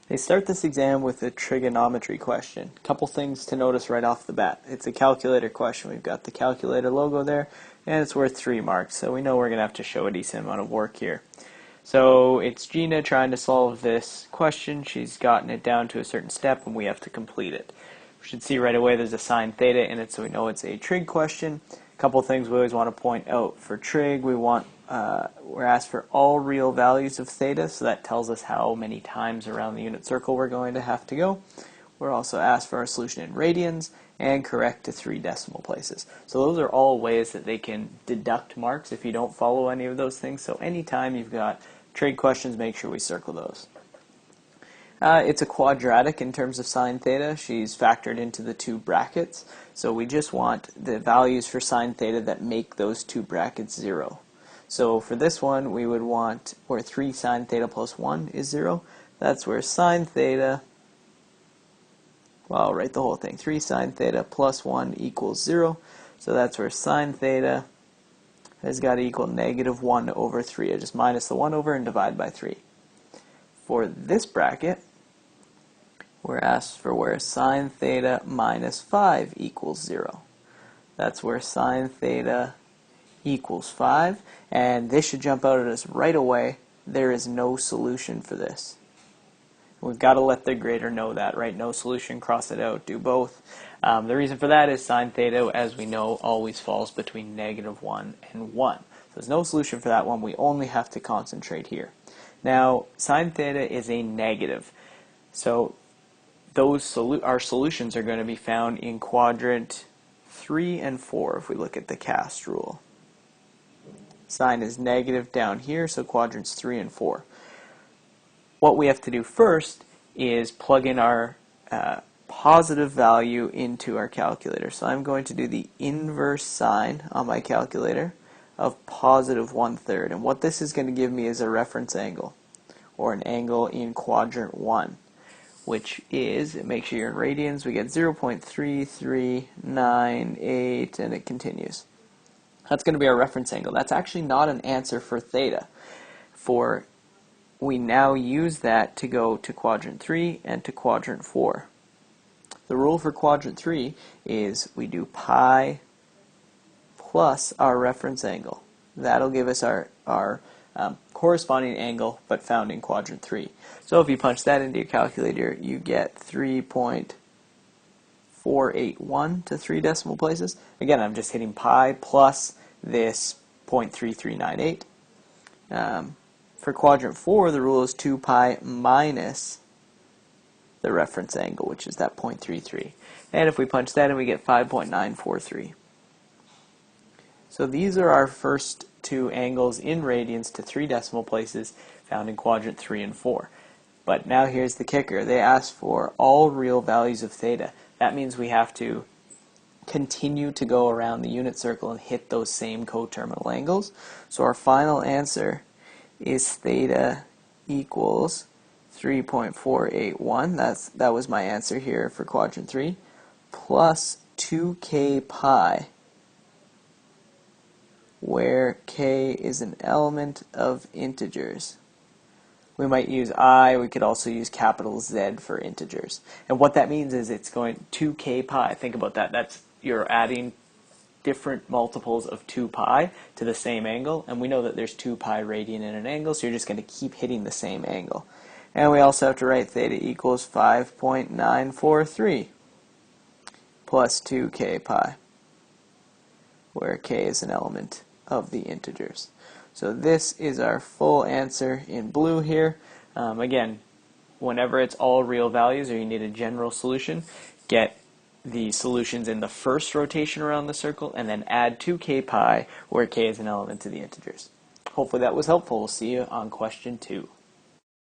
They start this exam with a trigonometry question. Couple things to notice right off the bat. It's a calculator question. We've got the calculator logo there, and it's worth 3 marks, so we know we're going to have to show a decent amount of work here. So it's Gina trying to solve this question. She's gotten it down to a certain step, and we have to complete it. We should see right away there's a sine theta in it, so we know it's a trig question. A couple things we always want to point out. For trig, we're asked for all real values of theta, so that tells us how many times around the unit circle we're going to have to go. We're also asked for our solution in radians and correct to 3 decimal places. So those are all ways that they can deduct marks if you don't follow any of those things. So anytime you've got trig questions, make sure we circle those. It's a quadratic in terms of sine theta. She's factored into the 2 brackets. So we just want the values for sine theta that make those 2 brackets 0. So for this one, we would want where 3 sine theta plus 1 is 0. That's where sine theta, well, I'll write the whole thing. 3 sine theta plus 1 equals 0. So that's where sine theta has got to equal negative 1 over 3. I just minus the 1 over and divide by 3. For this bracket, we're asked for where sine theta minus 5 equals 0. That's where sine theta equals 5, and this should jump out at us right away. There is no solution for this. We've got to let the grader know that, right? No solution, cross it out, do both. The reason for that is sine theta, as we know, always falls between negative 1 and 1. So there's no solution for that one. We only have to concentrate here. Now, sine theta is a negative. So our solutions are going to be found in quadrant 3 and 4 if we look at the cast rule. Sine is negative down here, so quadrants 3 and 4. What we have to do first is plug in our positive value into our calculator. So I'm going to do the inverse sine on my calculator of positive 1/3. And what this is going to give me is a reference angle, or an angle in quadrant 1, which is, make sure you're in radians, we get 0.3398, and it continues. That's going to be our reference angle. That's actually not an answer for theta. We now use that to go to quadrant 3 and to quadrant 4. The rule for quadrant 3 is we do pi plus our reference angle. That'll give us our corresponding angle, but found in quadrant 3. So if you punch that into your calculator, you get 3.481 to 3 decimal places. Again, I'm just hitting pi plus this 0.3398. For quadrant 4, the rule is 2 pi minus the reference angle, which is that 0.33. And if we punch that in, we get 5.943. So these are our first 2 angles in radians to 3 decimal places found in quadrant 3 and 4. But now here's the kicker. They ask for all real values of theta. That means we have to continue to go around the unit circle and hit those same coterminal angles. So our final answer is theta equals 3.481. That was my answer here for quadrant 3, plus 2k pi, where k is an element of integers. We might use I, we could also use capital Z for integers. And what that means is it's going 2k pi. Think about that. You're adding different multiples of 2 pi to the same angle, and we know that there's 2 pi radian in an angle, so you're just going to keep hitting the same angle. And we also have to write theta equals 5.943 plus 2k pi, where k is an element of the integers. So this is our full answer in blue here. Again, whenever it's all real values or you need a general solution, get the solutions in the first rotation around the circle and then add 2k pi where k is an element of the integers. Hopefully that was helpful. We'll see you on question 2.